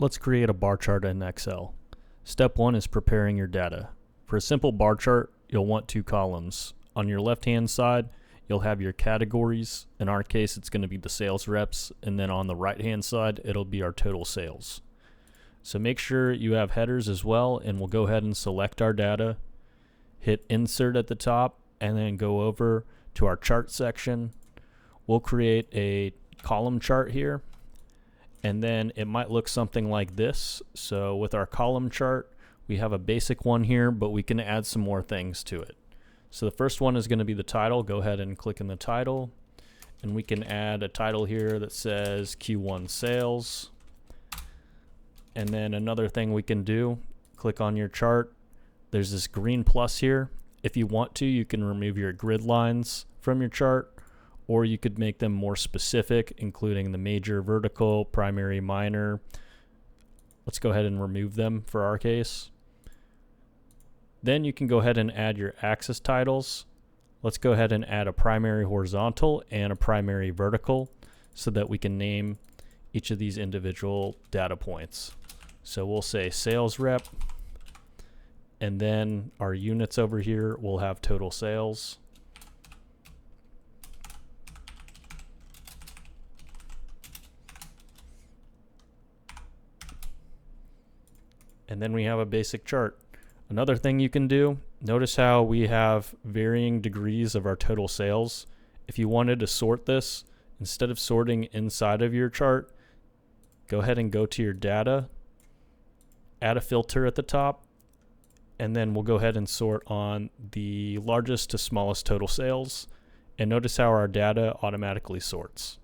Let's create a bar chart in Excel. Step 1 is preparing your data. For a simple bar chart, you'll want two columns. On your left-hand side, you'll have your categories. In our case, it's going to be the sales reps, and then on the right-hand side, it'll be our total sales. So make sure you have headers as well, and we'll go ahead and select our data, hit Insert at the top, and then go over to our chart section. We'll create a column chart here, and then it might look something like this. So with our column chart, we have a basic one here, but we can add some more things to it. So the first one is going to be the title. Go ahead and click in the title, and we can add a title here that says Q1 sales. And then another thing we can do, click on your chart. There's this green plus here. If you want to, you can remove your grid lines from your chart, or you could make them more specific, including the major, vertical, primary, minor. Let's go ahead and remove them for our case. Then you can go ahead and add your axis titles. Let's go ahead and add a primary horizontal and a primary vertical so that we can name each of these individual data points. So we'll say sales rep, and then our units over here will have total sales. And then we have a basic chart. Another thing you can do, notice how we have varying degrees of our total sales. If you wanted to sort this, instead of sorting inside of your chart, go ahead and go to your data, add a filter at the top, and then we'll go ahead and sort on the largest to smallest total sales. And notice how our data automatically sorts.